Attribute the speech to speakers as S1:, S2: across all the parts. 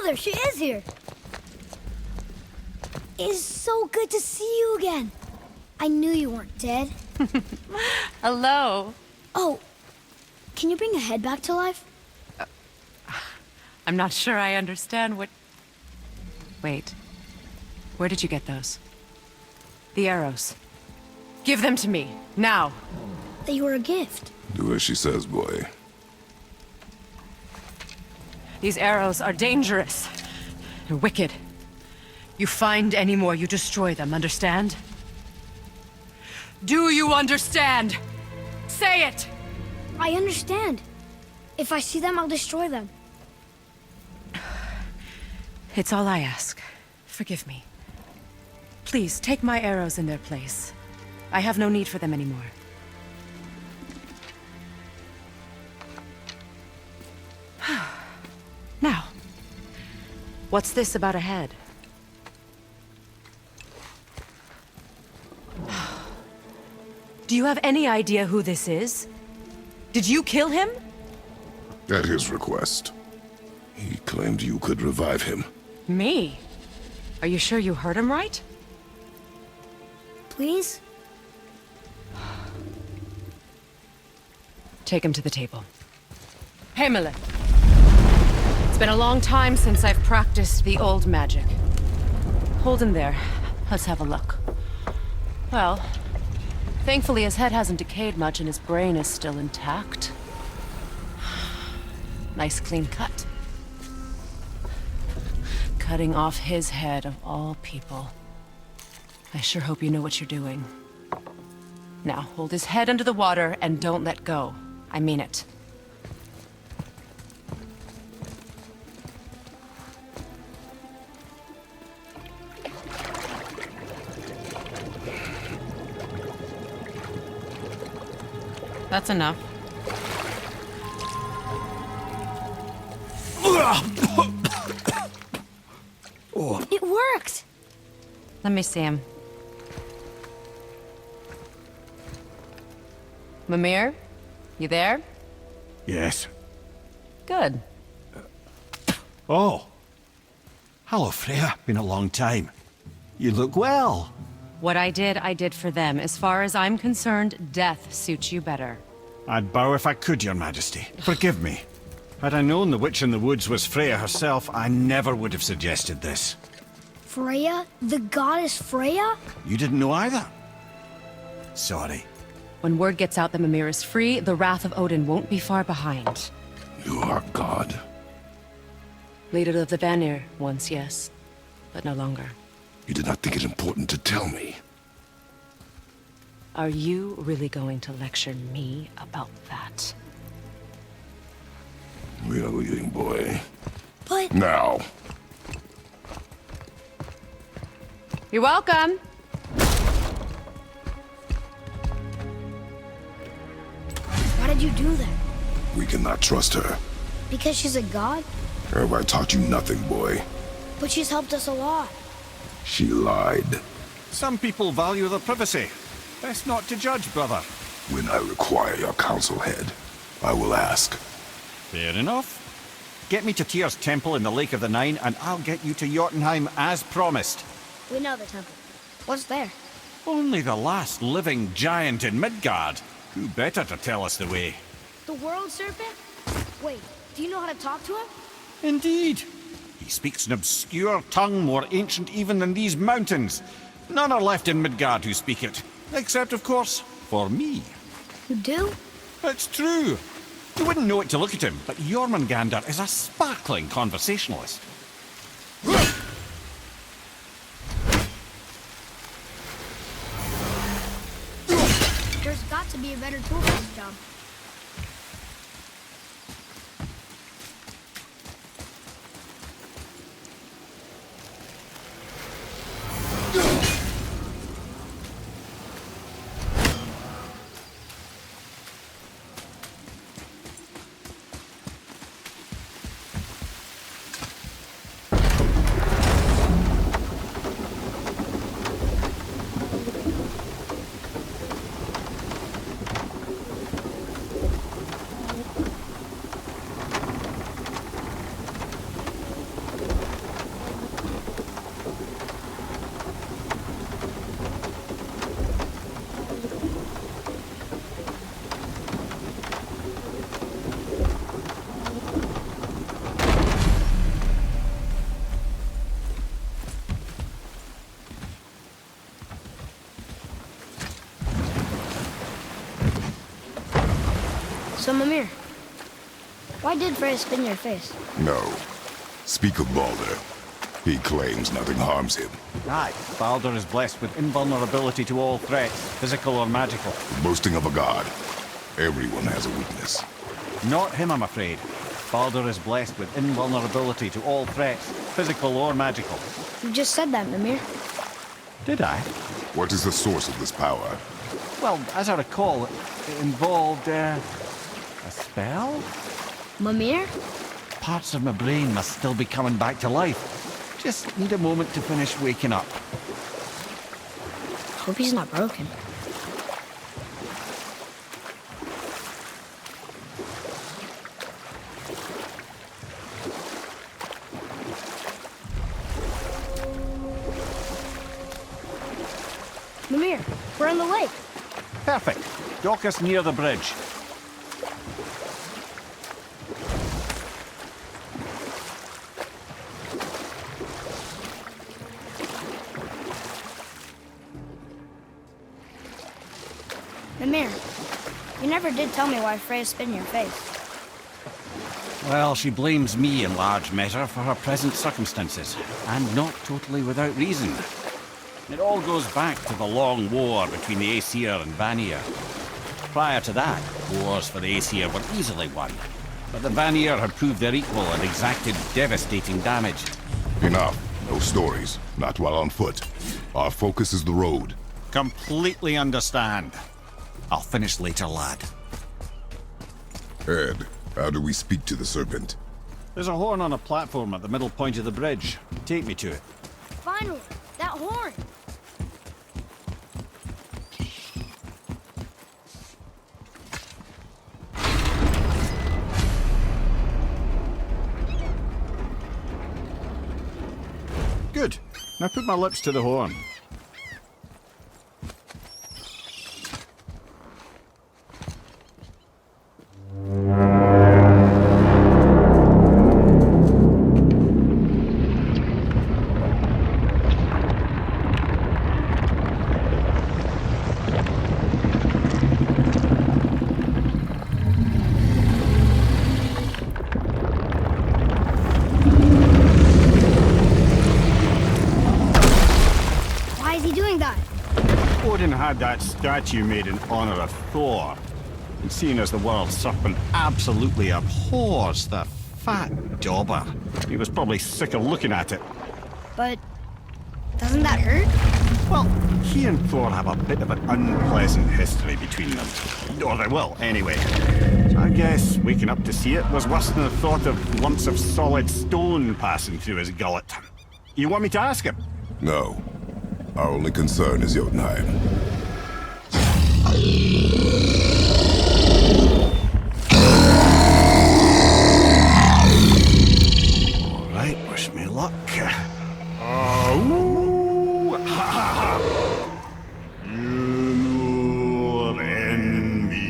S1: Oh, there she is here. It's so good to see you again. I knew you weren't dead.
S2: Hello.
S1: Oh, can you bring a head back to life?
S2: I'm not sure I understand what... Wait. Where did you get those? The arrows. Give them to me, now.
S1: They were a gift.
S3: Do as she says, boy.
S2: These arrows are dangerous. They're wicked. You find any more, you destroy them, understand? Do you understand? Say it!
S1: I understand. If I see them, I'll destroy them.
S2: It's all I ask. Forgive me. Please, take my arrows in their place. I have no need for them anymore. Now, what's this about a head? Do you have any idea who this is? Did you kill him?
S3: At his request. He claimed you could revive him.
S2: Me? Are you sure you heard him right?
S1: Please?
S2: Take him to the table. Hamlet. It's been a long time since I've practiced the old magic. Hold him there. Let's have a look. Well, thankfully his head hasn't decayed much and his brain is still intact. Nice clean cut. Cutting off his head of all people. I sure hope you know what you're doing. Now, hold his head under the water and don't let go. I mean it. That's enough.
S1: It worked!
S2: Let me see him. Mimir? You there?
S4: Yes.
S2: Good.
S4: Oh. Hello, Freya. Been a long time. You look well.
S2: What I did for them. As far as I'm concerned, death suits you better.
S4: I'd bow if I could, Your Majesty. Forgive me. Had I known the witch in the woods was Freya herself, I never would have suggested this.
S1: Freya? The goddess Freya?
S4: You didn't know either? Sorry.
S2: When word gets out that Mimir is free, the wrath of Odin won't be far behind.
S3: You are God.
S2: Leader of the Vanir, once, yes. But no longer.
S3: You did not think it important to tell me.
S2: Are you really going to lecture me about that?
S3: We are leaving, boy.
S1: But...
S3: Now.
S2: You're welcome!
S1: Why did you do that?
S3: We cannot trust her.
S1: Because she's a god?
S3: Have I taught you nothing, boy?
S1: But she's helped us a lot.
S3: She lied.
S4: Some people value their privacy. Best not to judge, brother.
S3: When I require your council head, I will ask.
S4: Fair enough. Get me to Tyr's temple in the Lake of the Nine, and I'll get you to Jotunheim as promised.
S1: We know the temple. What's there?
S4: Only the last living giant in Midgard. Who better to tell us the way?
S1: The world serpent? Wait, do you know how to talk to him?
S4: Indeed. He speaks an obscure tongue more ancient even than these mountains. None are left in Midgard who speak it. Except, of course, for me.
S1: You do?
S4: It's true. You wouldn't know it to look at him, but Jormungandr is a sparkling conversationalist.
S1: There's got to be a better tool for this job. So, Mimir, why did Freya spin your face?
S3: No. Speak of Baldur. He claims nothing harms him.
S4: Aye, Baldur is blessed with invulnerability to all threats, physical or magical.
S3: Boasting of a god. Everyone has a weakness.
S4: Not him, I'm afraid. Baldur is blessed with invulnerability to all threats, physical or magical.
S1: You just said that, Mimir.
S4: Did I?
S3: What is the source of this power?
S4: Well, as I recall, it involved, a spell?
S1: Mimir?
S4: Parts of my brain must still be coming back to life. Just need a moment to finish waking up.
S1: Hope he's not broken. Mimir, we're on the lake.
S4: Perfect. Dock us near the bridge.
S1: Mimir, you never did tell me why Freya spit in your face.
S4: Well, she blames me in large measure for her present circumstances, and not totally without reason. It all goes back to the long war between the Aesir and Vanir. Prior to that, wars for the Aesir were easily won, but the Vanir had proved their equal and exacted devastating damage.
S3: Enough. No stories. Not while on foot. Our focus is the road.
S4: Completely understand. I'll finish later, lad.
S3: Ed, how do we speak to the serpent?
S4: There's a horn on a platform at the middle point of the bridge. Take me to it.
S1: Finally, that horn.
S4: Good. Now put my lips to the horn.
S1: Why is he doing that?
S4: Odin had that statue made in honor of Thor. And seeing as the world serpent absolutely abhors the fat dauber, he was probably sick of looking at it.
S1: But doesn't that hurt?
S4: Well, he and Thor have a bit of an unpleasant history between them. Or they will, anyway. So I guess waking up to see it was worse than the thought of lumps of solid stone passing through his gullet. You want me to ask him?
S3: No. Our only concern is Jotunheim.
S4: All right, wish me luck. Ooh, ha, ha, ha. You're in me.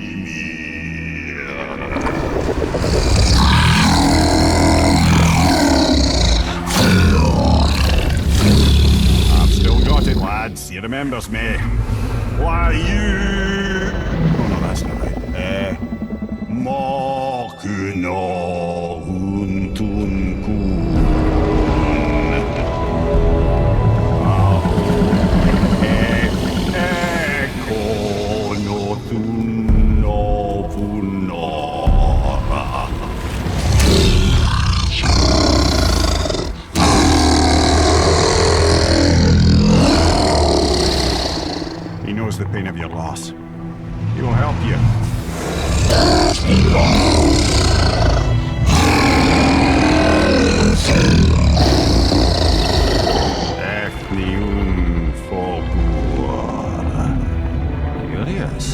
S4: I've still got it, lads. He remembers me. Why you? Oh no, that's not right. Mokuno Huntunkun. Eko no Thuno Vunora. He knows the pain of your loss. He will help you. Ethnium Fogura. Curious.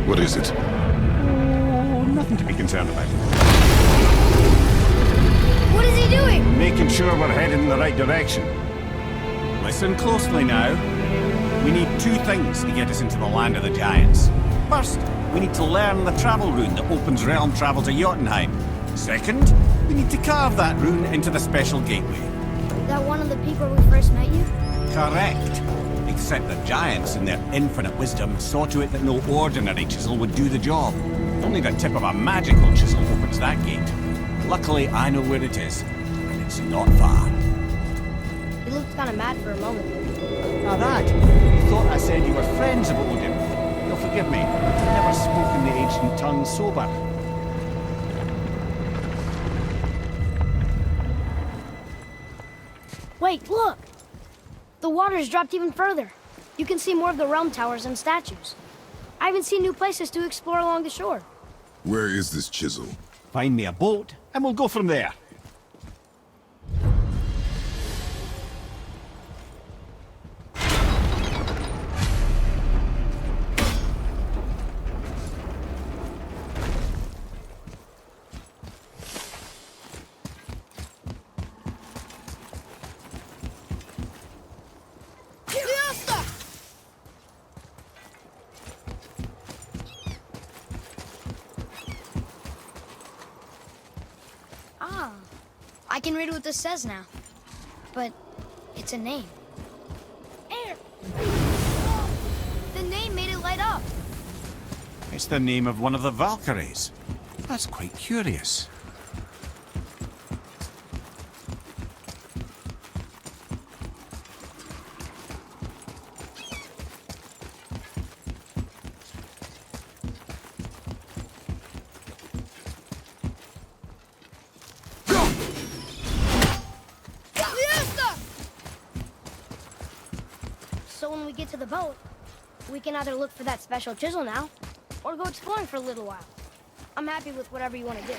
S3: What is it?
S4: Oh, nothing to be concerned about.
S1: What is he doing?
S4: Making sure we're headed in the right direction. Listen closely now. We need two things to get us into the land of the giants. First, we need to learn the travel rune that opens realm travel to Jotunheim. Second, we need to carve that rune into the special gateway.
S1: That one of the people we first met you?
S4: Correct. Except the giants, in their infinite wisdom, saw to it that no ordinary chisel would do the job. Only the tip of a magical chisel opens that gate. Luckily, I know where it is, and it's not far.
S1: You looked kind of mad for a moment.
S4: Now that, you thought I said you were friends of Odin. You'll forgive me. I've never spoken the ancient tongue sober.
S1: Wait, look! The water's dropped even further. You can see more of the realm towers and statues. I even see new places to explore along the shore.
S3: Where is this chisel?
S4: Find me a boat, and we'll go from there.
S1: I can read what this says now. But it's a name. Air! The name made it light up.
S4: It's the name of one of the Valkyries. That's quite curious.
S1: So when we get to the boat, we can either look for that special chisel now, or go exploring for a little while. I'm happy with whatever you want to do.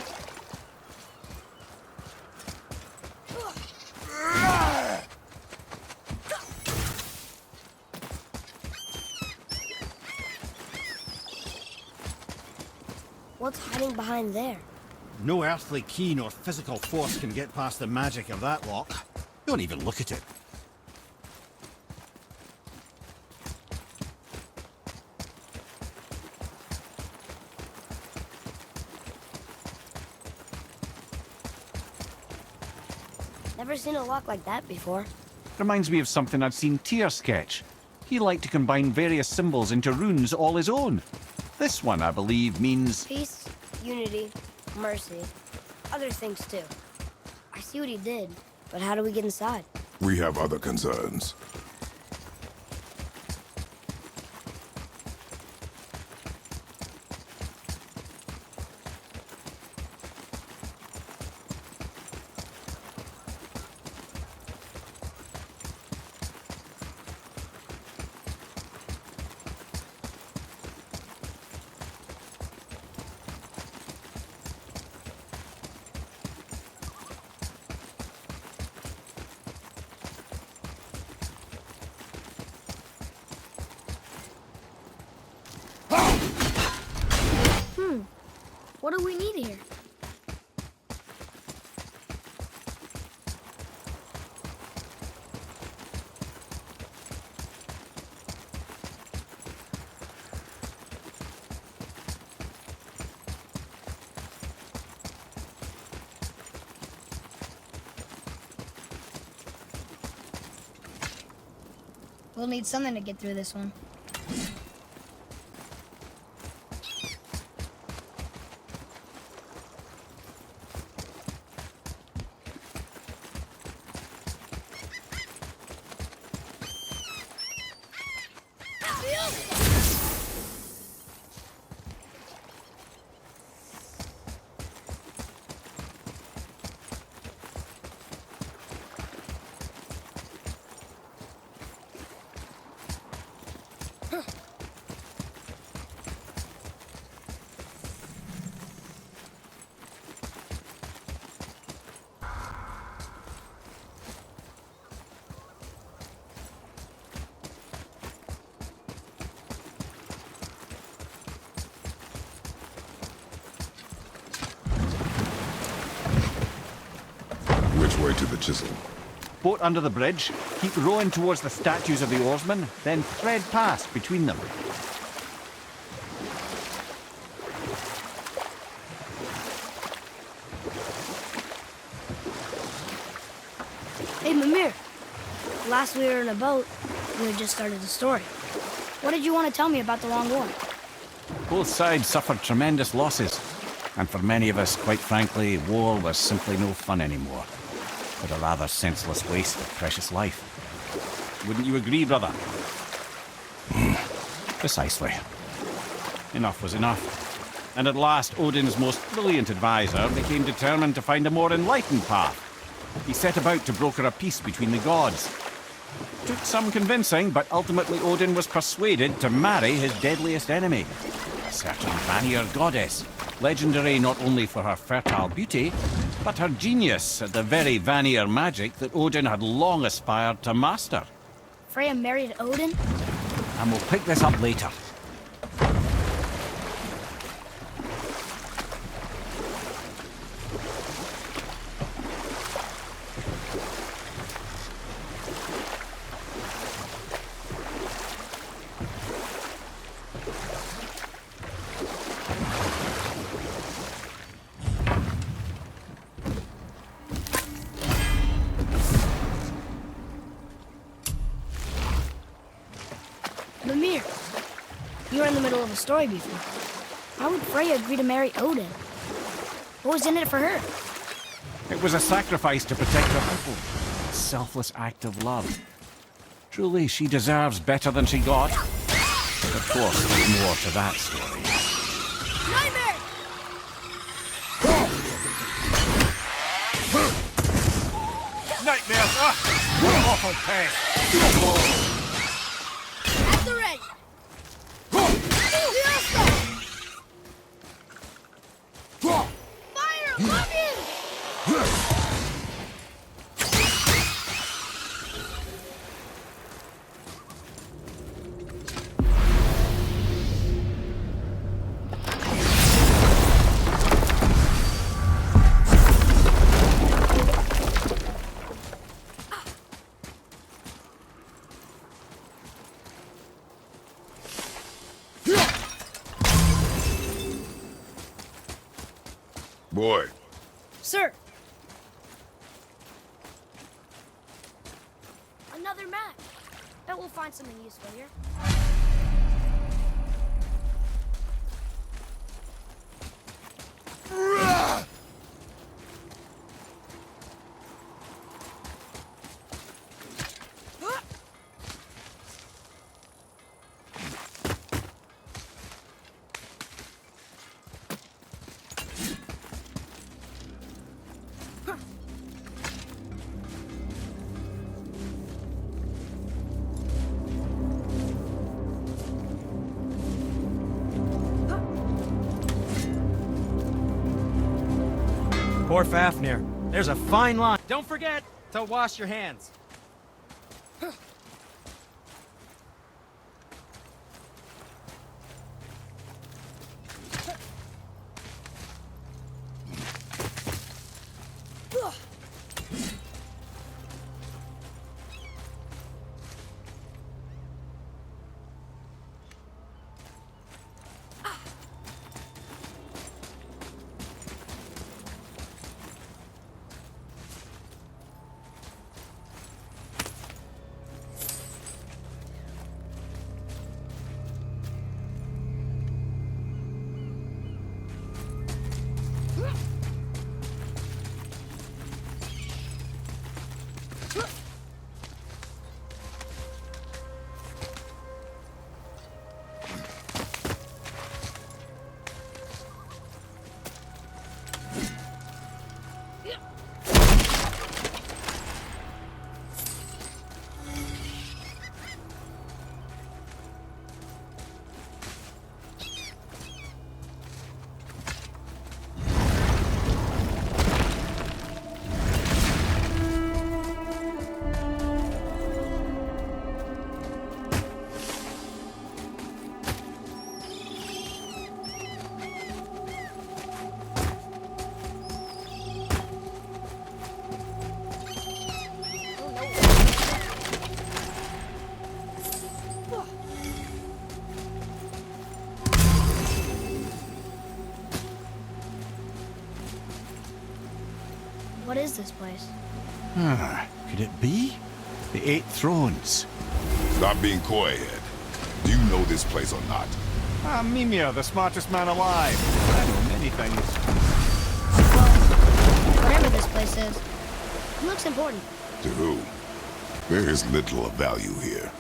S1: What's hiding behind there?
S4: No earthly key nor physical force can get past the magic of that lock. Don't even look at it.
S1: Never seen a lock like that before.
S4: Reminds me of something I'd seen Tyr sketch. He liked to combine various symbols into runes all his own. This one, I believe, means...
S1: Peace, unity, mercy, other things too. I see what he did, but how do we get inside?
S3: We have other concerns.
S1: What do we need here? We'll need something to get through this one.
S3: Which way to the chisel?
S4: Boat under the bridge, keep rowing towards the statues of the oarsmen, then thread past between them.
S1: Hey, Mimir. Last we were in a boat, we had just started the story. What did you want to tell me about the Long War?
S4: Both sides suffered tremendous losses, and for many of us, quite frankly, war was simply no fun anymore, but a rather senseless waste of precious life. Wouldn't you agree, brother? Precisely. Enough was enough. And at last, Odin's most brilliant advisor became determined to find a more enlightened path. He set about to broker a peace between the gods. Took some convincing, but ultimately Odin was persuaded to marry his deadliest enemy, a certain Vanir goddess, legendary not only for her fertile beauty, but her genius at the very Vanir magic that Odin had long aspired to master.
S1: Freya married Odin?
S4: And we'll pick this up later.
S1: Mimir, you were in the middle of a story before. Why would Freya agree to marry Odin? What was in it for her?
S4: It was a sacrifice to protect her people. A selfless act of love. Truly, she deserves better than she got. But of course, there's more to that story.
S1: Nightmare!
S4: Nightmares! Ah! Awful pest!
S1: At the ready! Fire! Love you!
S3: Boy.
S1: Sir! Another map. Bet we'll find something useful here.
S5: Poor Fafnir. There's a fine line. Don't forget to wash your hands.
S1: What is this place?
S4: Could it be? The 8 Thrones.
S3: Stop being coy, Ed. Do you know this place or not?
S6: I'm Mimir, the smartest man alive. I know many things.
S1: Whatever this place is, it looks important.
S3: To who? There is little of value here.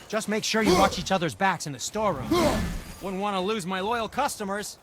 S5: Just make sure you watch each other's backs in the storeroom. Wouldn't want to lose my loyal customers.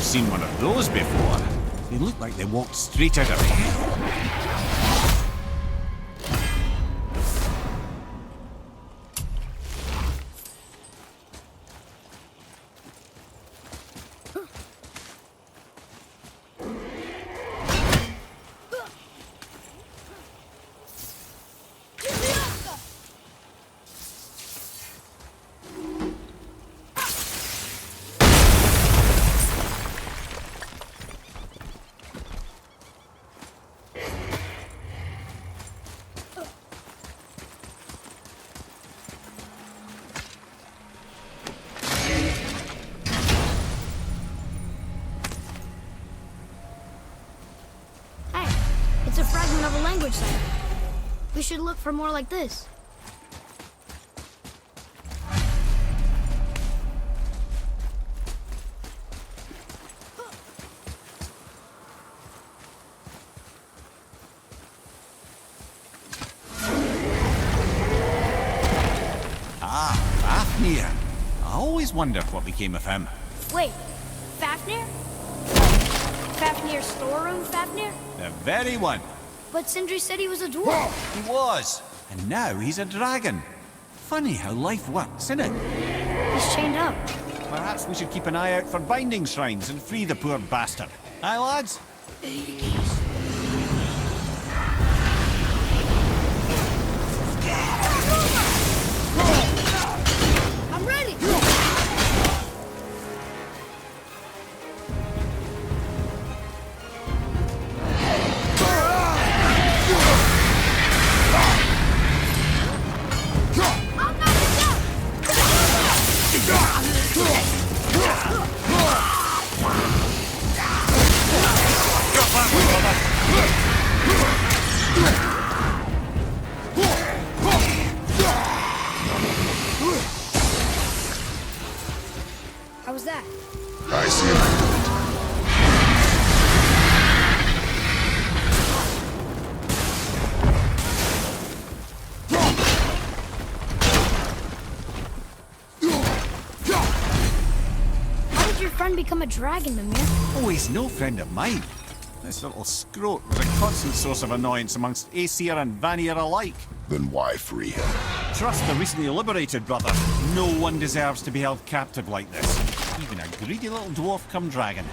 S4: Seen one of those before. They look like they walked straight out of hell.
S1: It's a fragment of a language center. We should look for more like this.
S4: Fafnir. I always wondered what became of him.
S1: Wait, Fafnir? Fafnir's storeroom Fafnir?
S4: The very one.
S1: But Sindri said he was a dwarf.
S4: He was. And now he's a dragon. Funny how life works, isn't it?
S1: He's chained up.
S4: Perhaps we should keep an eye out for binding shrines and free the poor bastard. Aye, lads?
S1: I'm ready! How was that?
S3: I see it.
S1: How did your friend become a dragon, Mimir?
S4: Oh, he's no friend of mine. This little scrote was a constant source of annoyance amongst Aesir and Vanir alike.
S3: Then why free him?
S4: Trust the recently liberated, brother. No one deserves to be held captive like this. Even a greedy little dwarf come dragon.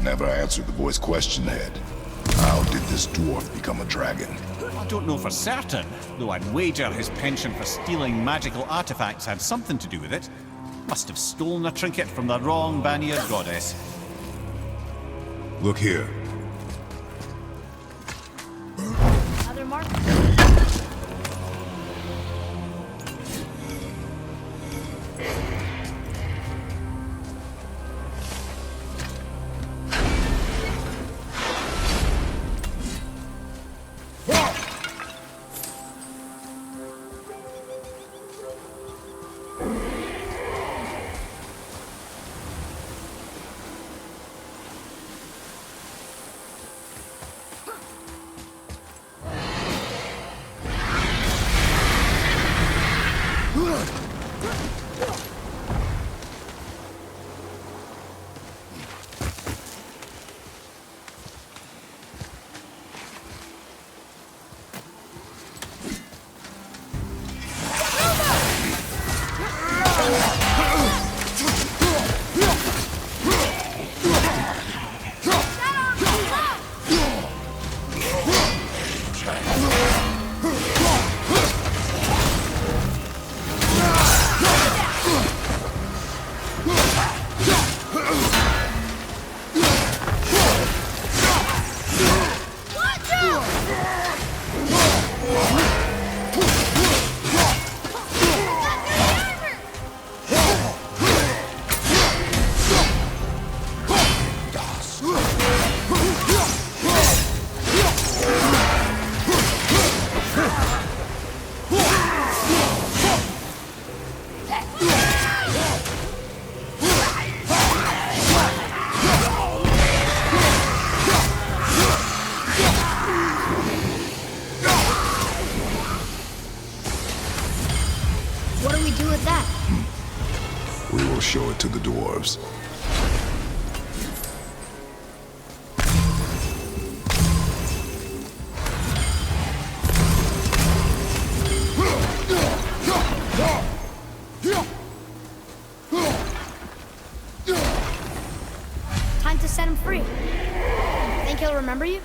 S3: Never answered the boy's question, Head. How did this dwarf become a dragon?
S4: I don't know for certain, though I'd wager his penchant for stealing magical artifacts had something to do with it. Must have stolen a trinket from the wrong Vanir goddess.
S3: Look here.
S1: Other mark?
S3: Show it to the dwarves.
S1: Time to set him free. Think he'll remember you?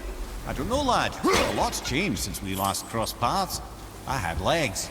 S6: I don't know, lad. A lot's changed since we last crossed paths. I had legs.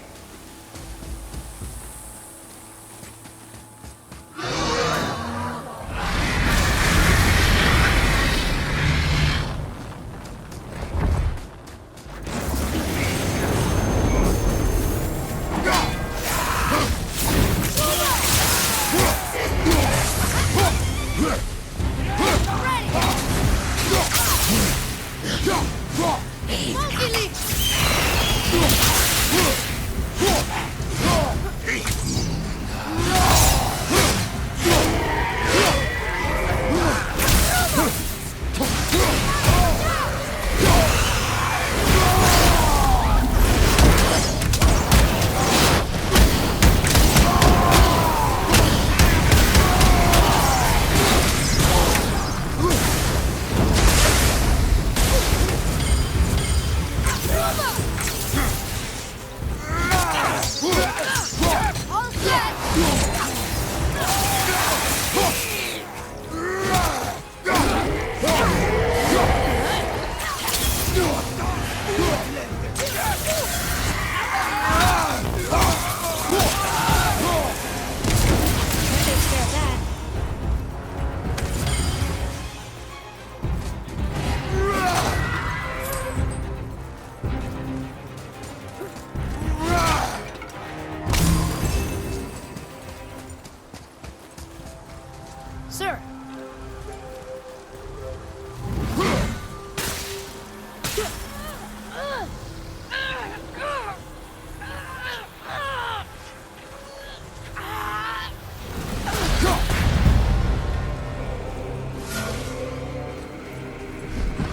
S1: Sir.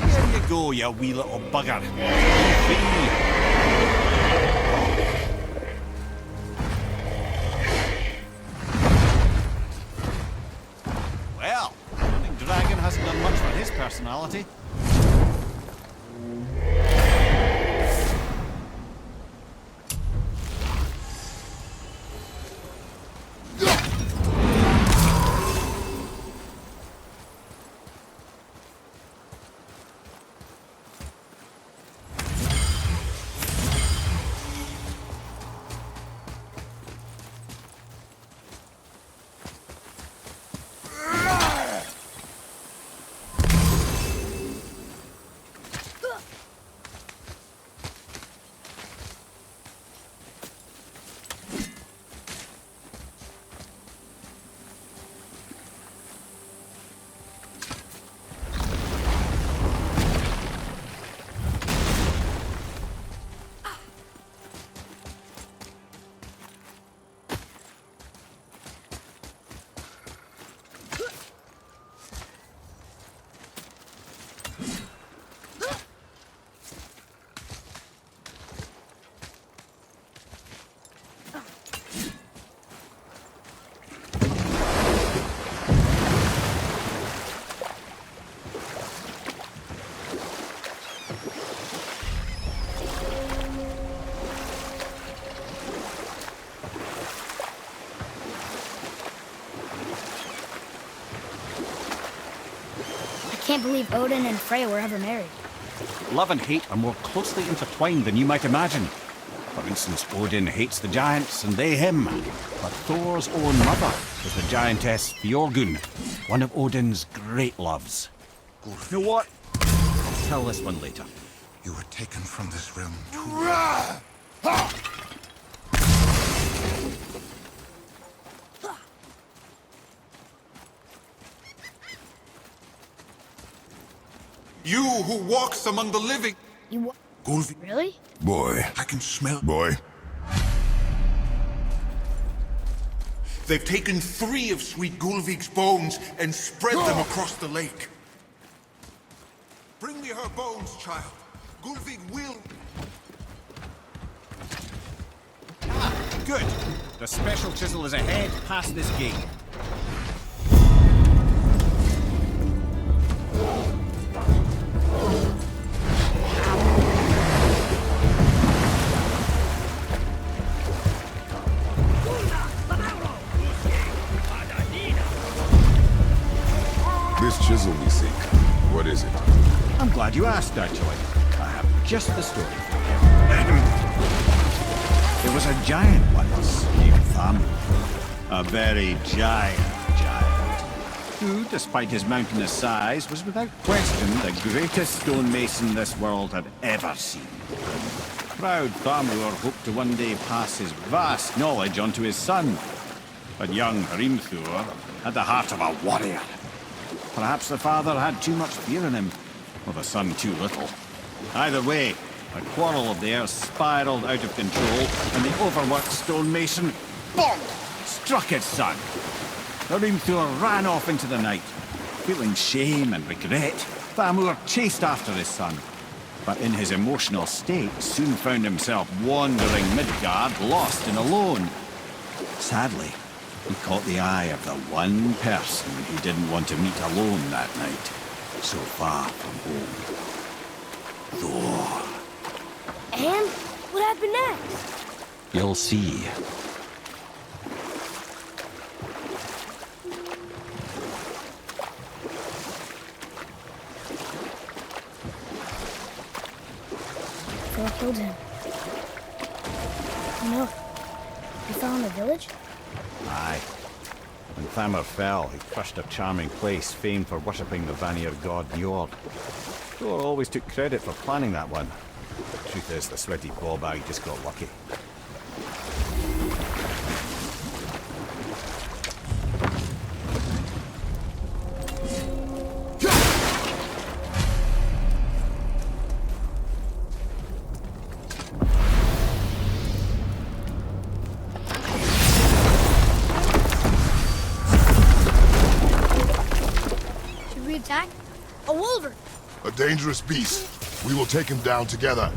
S6: There you go, you wee little bugger. Well, I think Dragon hasn't done much for his personality.
S1: I can't believe Odin and Freya were ever married.
S4: Love and hate are more closely intertwined than you might imagine. For instance, Odin hates the giants and they him. But Thor's own mother was the giantess Fjorgun, one of Odin's great loves. You know what? I'll tell this one later.
S3: You were taken from this realm too.
S7: You who walks among the living.
S1: You
S7: Gulvi.
S1: really?
S3: Boy.
S7: I can smell.
S3: Boy.
S7: They've taken 3 of Sweet Gulvig's bones and spread them across the lake. Bring me her bones, child. Gulvig will.
S4: Good. The special chisel is ahead past this gate.
S3: This chisel we seek, what is it?
S6: I'm glad you asked, actually. I have just the story for you. There was a giant once named Thamur. A very giant, who, despite his mountainous size, was without question the greatest stonemason this world had ever seen. Proud Thamur hoped to one day pass his vast knowledge onto his son. But young Hrimthur had the heart of a warrior. Perhaps the father had too much fear in him, or the son too little. Either way, a quarrel of theirs spiraled out of control, and the overworked stonemason, bonk, struck his son. Hrimthur ran off into the night. Feeling shame and regret, Thamur chased after his son. But in his emotional state, soon found himself wandering Midgard, lost and alone. Sadly, he caught the eye of the one person he didn't want to meet alone that night, so far from home. Thor.
S1: And what happened next?
S4: You'll see.
S1: Thor killed him. No. He fell in the village?
S6: Aye. When Thamur fell, he crushed a charming place famed for worshipping the Vanir god Njord. Thor always took credit for planning that one. Truth is, the sweaty ballbag just got lucky.
S1: Should we attack? A wolver!
S3: A dangerous beast. We will take him down together.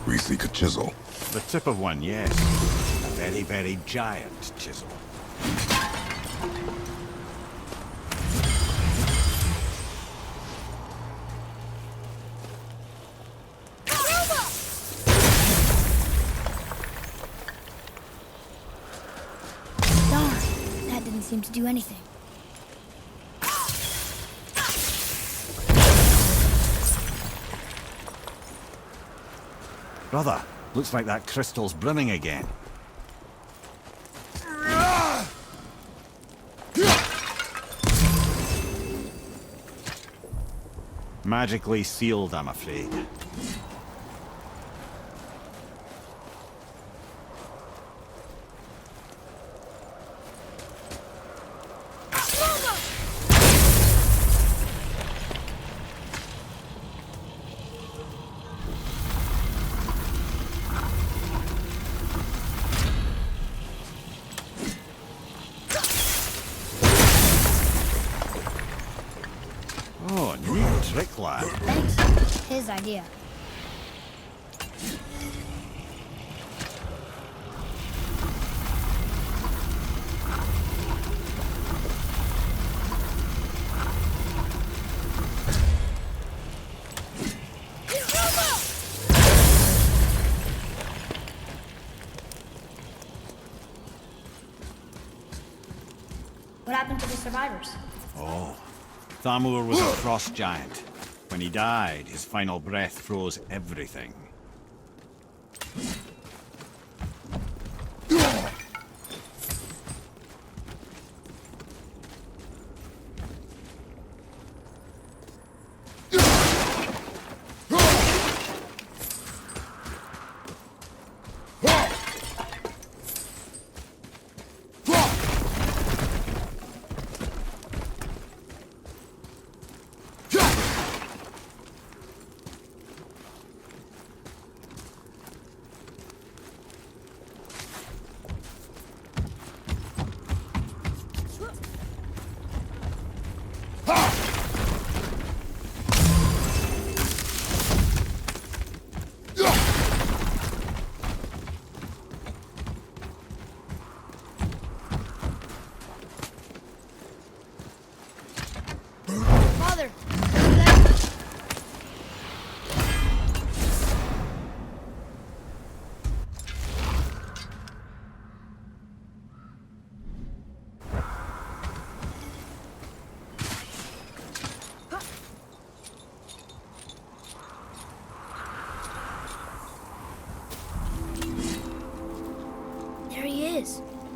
S3: We seek a chisel.
S6: The tip of one, yes. A very, very giant chisel.
S1: Darn, that didn't seem to do anything.
S6: Brother, looks like that crystal's brimming again. Magically sealed, I'm afraid. Oh, neat trick, lad.
S1: Thanks. His idea. What happened to the survivors?
S6: Oh. Thamur was a frost giant. When he died, his final breath froze everything.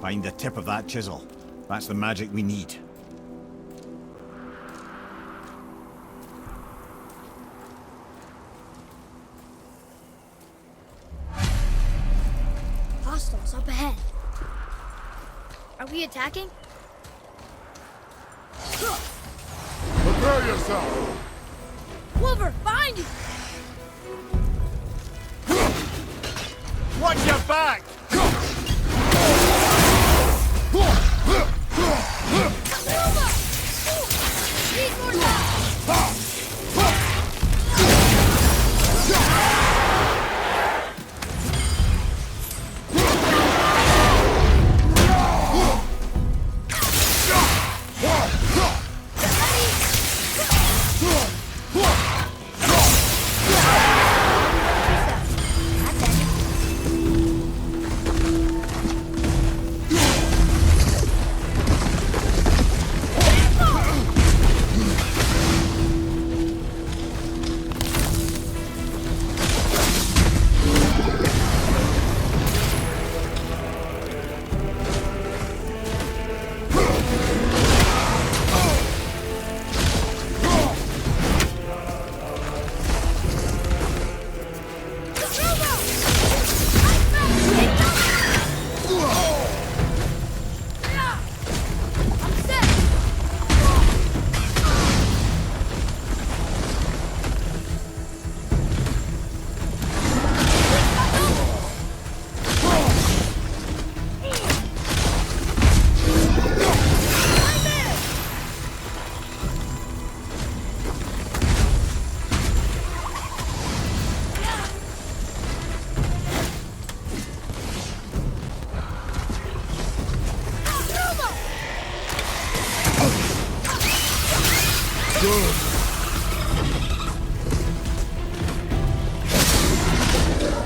S6: Find the tip of that chisel. That's the magic we need.
S1: Hostiles up ahead. Are we attacking?
S3: Prepare yourself!
S1: Wolver, behind you!
S6: Watch your back!
S1: Need more time!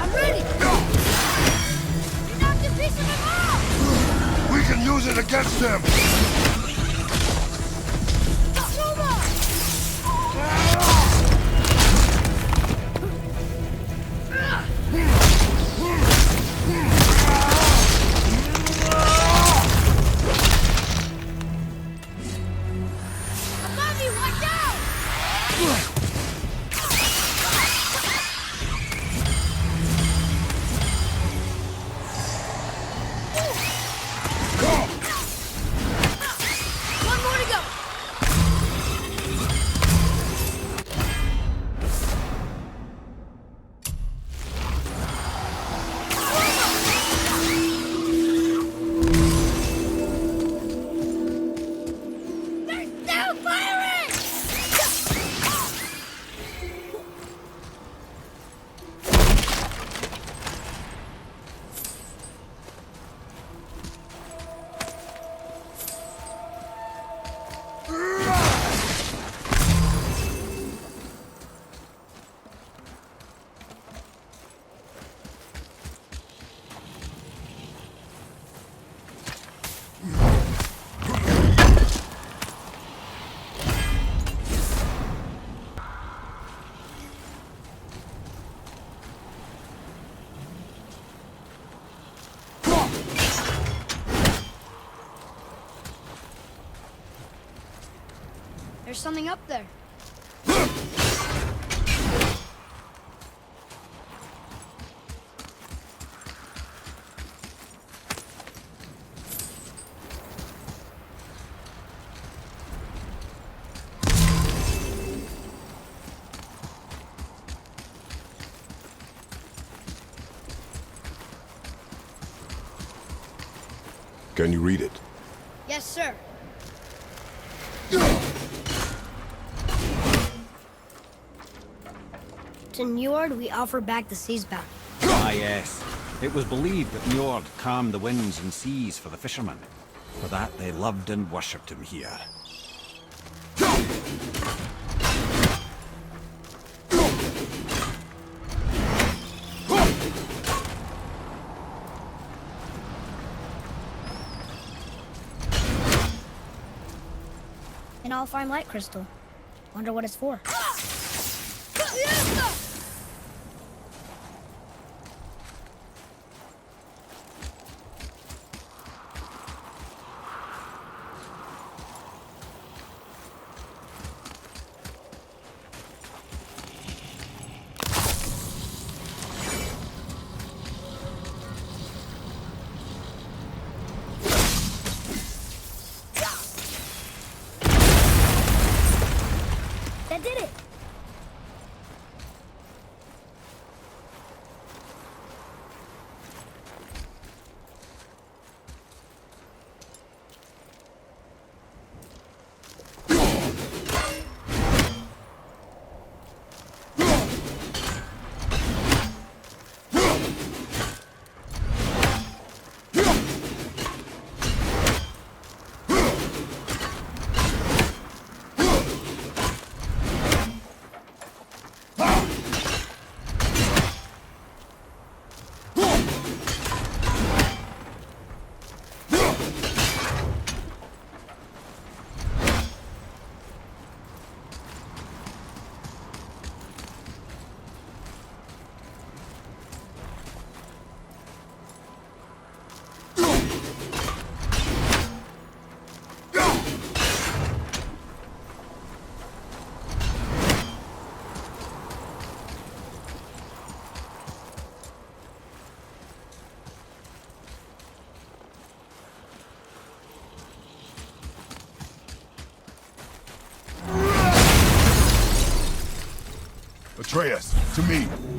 S1: I'm ready! You knocked a piece of them off!
S3: We can use it against them!
S1: There's something up there.
S3: Can you read it?
S1: Yes, sir. To Njord, we offer back the sea's bounty.
S4: Ah, yes. It was believed that Njord calmed the winds and seas for the fishermen. For that, they loved and worshipped him here.
S1: An all-fine light crystal. Wonder what it's for.
S3: To me.